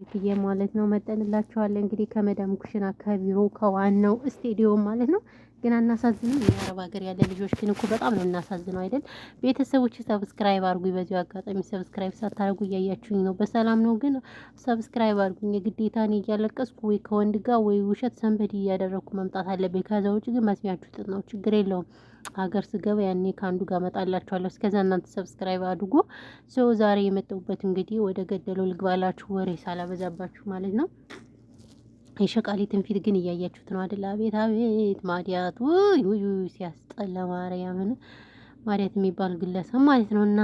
ብዬ ማለት ነው መጠንላችኋለን። እንግዲህ ከመዳም ኩሽና ከቢሮ ከዋናው ስቴዲዮም ማለት ነው። ግን አናሳዝንም? የአረብ ሀገር ያለ ልጆች ግን እኮ በጣም ነው እናሳዝነው አይደል? ቤተሰቦች ሰብስክራይብ አድርጉኝ። በዚሁ አጋጣሚ ሰብስክራይብ ሳታደርጉ እያያችሁኝ ነው። በሰላም ነው ግን ሰብስክራይብ አድርጉኝ። የግዴታ እኔ እያለቀስኩ ወይ ከወንድ ጋር ወይ ውሸት ሰንበዲ እያደረግኩ መምጣት አለብኝ። ከዛ ውጭ ግን መስሚያችሁ ጥጥ ነው፣ ችግር የለውም። ሀገር ስገባ ያኔ ከአንዱ ጋር እመጣላችኋለሁ። እስከዛ እናንተ ሰብስክራይብ አድርጉ። ሰው ዛሬ የመጣሁበት እንግዲህ ወደ ገደለው ልግባላችሁ፣ ወሬ ሳላበዛባችሁ ማለት ነው። የሸቃሊትን ፊት ግን እያያችሁት ነው አይደል? አቤት አቤት ማዲያት ውይ ውይ ሲያስጠላ ማርያምን፣ ማዲያት የሚባል ግለሰብ ማለት ነው። እና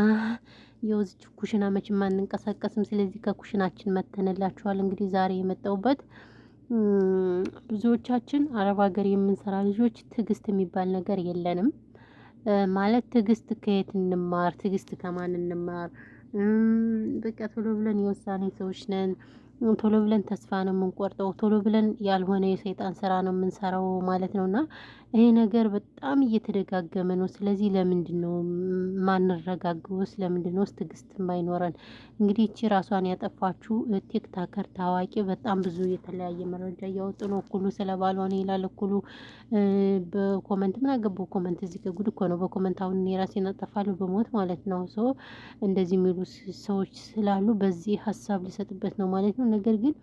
የውዝች ኩሽና መቼም አንንቀሳቀስም። ስለዚህ ከኩሽናችን መተንላችኋል። እንግዲህ ዛሬ የመጣሁበት ብዙዎቻችን አረብ ሀገር የምንሰራ ልጆች ትዕግስት የሚባል ነገር የለንም። ማለት ትዕግስት ከየት እንማር? ትዕግስት ከማን እንማር? በቃ ቶሎ ብለን የውሳኔ ሰዎች ነን። ቶሎ ብለን ተስፋ ነው የምንቆርጠው። ቶሎ ብለን ያልሆነ የሰይጣን ስራ ነው የምንሰራው ማለት ነው። እና ይሄ ነገር በጣም እየተደጋገመ ነው። ስለዚህ ለምንድነው ማንረጋገውስ? ለምንድነውስ ትዕግስት የማይኖረን? እንግዲህ እቺ ራሷን ያጠፋችው ቲክታከር ታዋቂ በጣም ብዙ የተለያየ መረጃ እያወጡ ነው። እኩሉ ስለ ባሏ ነው ይላል። እኩሉ በኮመንት ምን አገባው ኮመንት፣ እዚህ ጋር ጉድ እኮ ነው። በኮመንት አሁን እኔ ራሴን አጠፋለሁ በሞት ማለት ነው። ሶ እንደዚህ የሚሉ ሰዎች ስላሉ በዚህ ሀሳብ ሊሰጥበት ነው ማለት ነው። ነገር ግን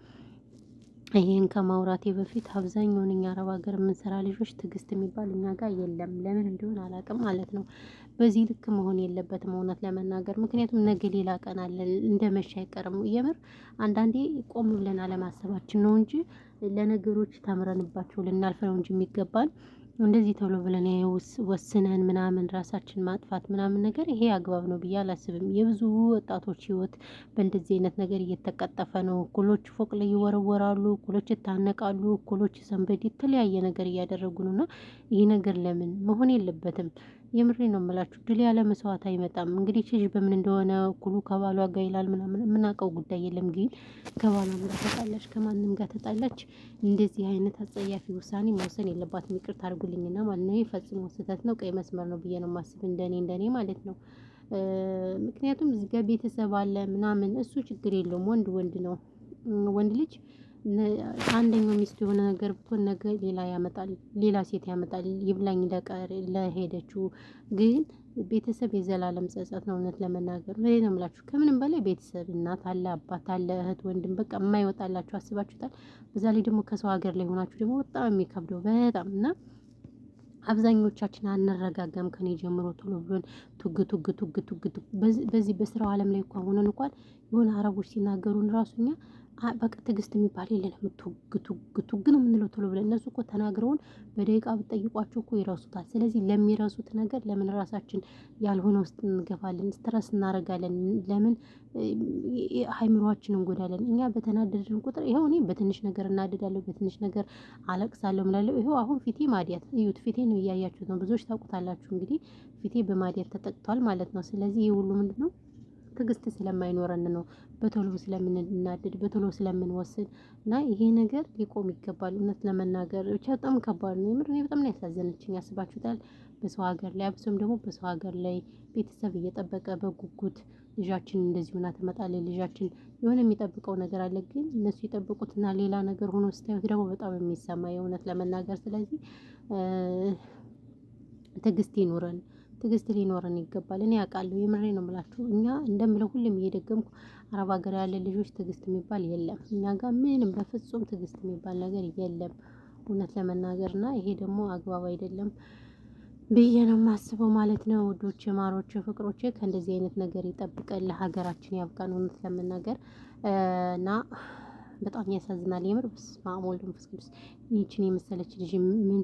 ይሄን ከማውራቴ በፊት አብዛኛውን እኛ አረብ ሀገር የምንሰራ ልጆች ትዕግስት የሚባል እኛ ጋር የለም። ለምን እንደሆነ አላውቅም ማለት ነው። በዚህ ልክ መሆን የለበትም እውነት ለመናገር። ምክንያቱም ነገ ሌላ ቀን አለን፣ እንደ መቼ አይቀርም። የምር አንዳንዴ ቆም ብለን አለማሰባችን ነው እንጂ ለነገሮች ተምረንባቸው ልናልፍ ነው እንጂ የሚገባን እንደዚህ ቶሎ ብለን ወስነን ምናምን ራሳችን ማጥፋት ምናምን ነገር ይሄ አግባብ ነው ብዬ አላስብም። የብዙ ወጣቶች ህይወት በእንደዚህ አይነት ነገር እየተቀጠፈ ነው። እኩሎች ፎቅ ላይ ይወረወራሉ፣ እኩሎች ይታነቃሉ፣ እኩሎች ሰንበድ የተለያየ ነገር እያደረጉ ነው። እና ይሄ ነገር ለምን መሆን የለበትም። የምሬ ነው የምላችሁ። ድል ያለ መስዋዕት አይመጣም። እንግዲህ ችሽ በምን እንደሆነ እኩሉ ከባሏ ጋር ይላል ምናምን የምናውቀው ጉዳይ የለም። ግን ከባሏም ጋር ተጣላች፣ ከማንም ጋር ተጣላች፣ እንደዚህ አይነት አጸያፊ ውሳኔ መውሰን የለባትም። ይቅርታ አድርጉልኝና ማለት ነው። ፈጽሞ ስህተት ነው፣ ቀይ መስመር ነው ብዬ ነው የማስብ፣ እንደኔ ማለት ነው። ምክንያቱም እዚህ ጋር ቤተሰብ አለ ምናምን፣ እሱ ችግር የለውም። ወንድ ነው። ወንድ ልጅ አንደኛው ሚስት የሆነ ነገር ብትሆን ነገ ሌላ ያመጣል፣ ሌላ ሴት ያመጣል። ይብላኝ ለሄደችው ግን ቤተሰብ የዘላለም ጸጸት ነው። እውነት ለመናገር ነው የምላችሁ። ከምንም በላይ ቤተሰብ እናት አለ፣ አባት አለ፣ እህት ወንድም፣ በቃ የማይወጣላችሁ አስባችሁታል። በዛ ላይ ደግሞ ከሰው ሀገር ላይ ሆናችሁ ደግሞ በጣም የሚከብደው በጣም እና አብዛኞቻችን አንረጋጋም። ከኔ ጀምሮ ቶሎ ብሎን ቱግ በዚህ በስራው ዓለም ላይ እንኳን ሆነን እንኳን የሆነ አረቦች ሲናገሩን ራሱኛ በቃ ትዕግስት የሚባል የለንም። ቱግ ነው የምንለው ቶሎ ብለን። እነሱ እኮ ተናግረውን በደቂቃ ብትጠይቋቸው እኮ ይረሱታል። ስለዚህ ለሚረሱት ነገር ለምን ራሳችን ያልሆነ ውስጥ እንገፋለን? ስትረስ እናደርጋለን? ለምን ሃይምሮአችንን እንጎዳለን? እኛ በተናደድን ቁጥር ይኸው እኔ በትንሽ ነገር እናደዳለሁ፣ በትንሽ ነገር አለቅሳለሁ እላለሁ። ይኸው አሁን ፊቴ ማዲያት እዩት። ፊቴ ነው እያያችሁት ነው። ብዙዎች ታውቁታላችሁ እንግዲህ ፊቴ በማዲያት ተጠቅቷል ማለት ነው። ስለዚህ ይሄ ሁሉ ምንድነው? ትዕግስት ስለማይኖረን ነው። በቶሎ ስለምንናደድ፣ በቶሎ ስለምንወስን እና ይሄ ነገር ሊቆም ይገባል። እውነት ለመናገር ብቻ በጣም ከባድ ነው። የምር እኔ በጣም ነው ያሳዘነችኝ። ያስባችሁታል? በሰው ሀገር ላይ አብሶም ደግሞ በሰው ሀገር ላይ ቤተሰብ እየጠበቀ በጉጉት ልጃችን እንደዚህ ሆና ትመጣለች፣ ልጃችን የሆነ የሚጠብቀው ነገር አለ። ግን እነሱ የጠብቁትና ሌላ ነገር ሆኖ ስታዩት ደግሞ በጣም የሚሰማ የእውነት ለመናገር። ስለዚህ ትዕግስት ይኑረን፣ ትዕግስት ሊኖረን ይገባል። እኔ አውቃለሁ፣ የምሬ ነው የምላችሁ። እኛ እንደምለው ሁሌም እየደገምኩ አረብ ሀገር ያለ ልጆች ትዕግስት የሚባል የለም። እኛ ጋር ምንም በፍጹም ትዕግስት የሚባል ነገር የለም እውነት ለመናገር። እና ይሄ ደግሞ አግባብ አይደለም ብዬ ነው የማስበው ማለት ነው። ውዶቼ፣ ማሮቼ፣ ፍቅሮቼ ከእንደዚህ አይነት ነገር ይጠብቀን፣ ለሀገራችን ያብቃን እውነት ለመናገር እና በጣም ያሳዝናል የምር። በስመ አብ ወወልድ ወመንፈስ ቅዱስ። ይህችን የመሰለች ልጅ ምን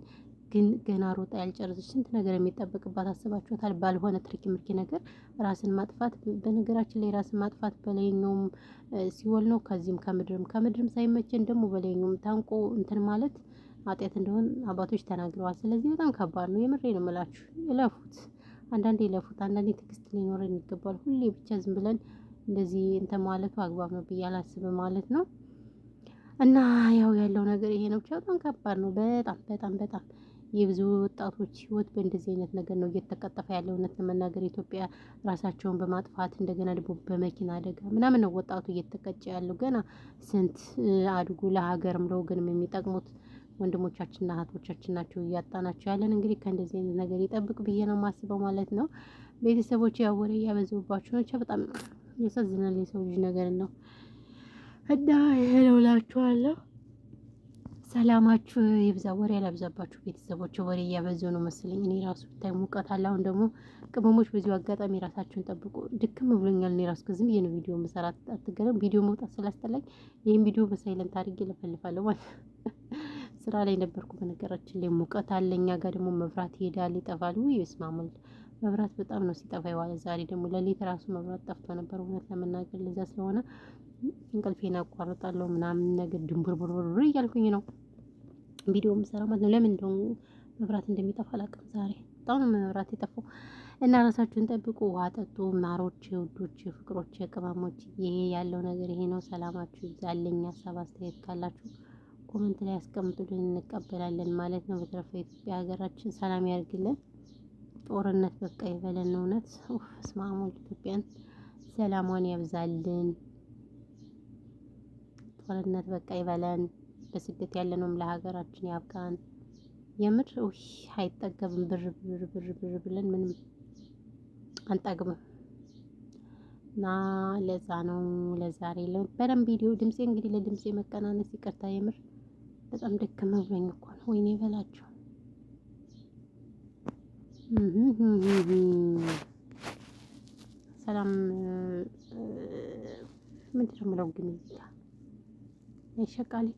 ግን ገና ሮጣ ያልጨረሰች ስንት ነገር የሚጠበቅባት አስባችኋታል? ባልሆነ ትርኪ ምርኪ ነገር ራስን ማጥፋት። በነገራችን ላይ ራስን ማጥፋት በላይኛውም ሲወል ነው፣ ከዚህም ከምድርም ሳይመቸን ደግሞ በላይኛውም ታንቆ እንትን ማለት ኃጢአት እንደሆን አባቶች ተናግረዋል። ስለዚህ በጣም ከባድ ነው። የምሬ ነው የምላችሁ። እለፉት፣ አንዳንዴ እለፉት። አንዳንዴ ትዕግስት ሊኖረን ይገባል። ሁሌ ብቻ ዝም ብለን እንደዚህ እንትን ማለቱ አግባብ ነው ብዬ አላስብም ማለት ነው። እና ያው ያለው ነገር ይሄ ነው። ብቻ በጣም ከባድ ነው። በጣም የብዙ ወጣቶች ህይወት በእንደዚህ አይነት ነገር ነው እየተቀጠፈ ያለው። እውነት ለመናገር ኢትዮጵያ ራሳቸውን በማጥፋት እንደገና ደግሞ በመኪና አደጋ ምናምን ነው ወጣቱ እየተቀጨ ያለው። ገና ስንት አድጎ ለሀገርም ለወገንም የሚጠቅሙት ወንድሞቻችንና እህቶቻችን ናቸው እያጣናቸው ያለን። እንግዲህ ከእንደዚህ አይነት ነገር ይጠብቅ ብዬ ነው የማስበው ማለት ነው። ቤተሰቦች ያው ወሬ እያበዙባቸው ናቸው። በጣም ያሳዝናል የሰው ልጅ ነገር ነው እና ይሄ ነው እላችኋለሁ። ሰላማችሁ ይብዛ። ወሬ አላብዛባችሁ ቤተሰቦች። ወሬ እያበዙ ነው መስለኝ። እኔ ራሱ ብታይ ሙቀት አለ። አሁን ደግሞ ቅመሞች በዚሁ አጋጣሚ ራሳችሁን ጠብቁ። ድክም ብሎኛል። እኔ ራሱ ከዝም ብዬ ነው ቪዲዮ መሰራት አትገለም። ቪዲዮ መውጣት ስላስጠላኝ ይህን ቪዲዮ በሳይለንት አድርጌ ልፈልፋለሁ ማለት ስራ ላይ ነበርኩ። በነገራችን ላይ ሙቀት አለ። እኛ ጋር ደግሞ መብራት ይሄዳል ይጠፋል። ውይ ይስማሙል። መብራት በጣም ነው ሲጠፋ የዋለ። ዛሬ ደግሞ ለሊት ራሱ መብራት ጠፍቶ ነበር። እውነት ለመናገር ለዛ ስለሆነ እንቅልፌን አቋርጣለሁ ምናምን ነገር ድንቡርቡርቡር እያልኩኝ ነው ቪዲዮ የምሰራው ማለት ነው። ለምን እንደው መብራት እንደሚጠፋ አላውቅም። ዛሬ በጣም ነው መብራት የጠፋው እና ራሳችሁን ጠብቁ። ውሃ ጠጡ ማሮች፣ ውዶች፣ ፍቅሮች፣ ቅመሞች። ይሄ ያለው ነገር ይሄ ነው። ሰላማችሁ ይብዛልኝ። ሀሳብ አስተያየት ካላችሁ ኮመንት ላይ ያስቀምጡልን፣ እንቀበላለን ማለት ነው። በተረፈ ኢትዮጵያ ሀገራችን ሰላም ያርግልን። ጦርነት በቃ ይበለን። እውነት ስማሙል ኢትዮጵያን ሰላሟን ያብዛልን። ጦርነት በቃ ይበለን። በስደት ያለነውም ለሀገራችን ያብቃን። የምር አይጠገብም። ብር ብር ብር ብር ብለን ምንም አንጠግብም እና ለዛ ነው ለዛሬ በደንብ ቪዲዮ ድምጼ እንግዲህ ለድምጼ መቀናነስ ይቅርታ። የምር በጣም ደከመ ብሎኝ እኮ ነው። ወይኔ በላቸው። ሰላም ምንድን ነው የምለው ግን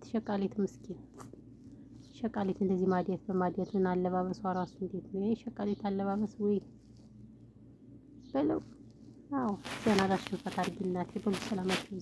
ሸቃሊት ምስኪን ሸቃሊት እንደዚህ ማዲያት በማዲያት ምን አለባበሷ ራሱ እንዴት ነው የሸቃሊት አለባበስ? ወይ በለው። አዎ ዘና ላሽፈት አድርጊ እናቴ። በሉ ሰላማችሁ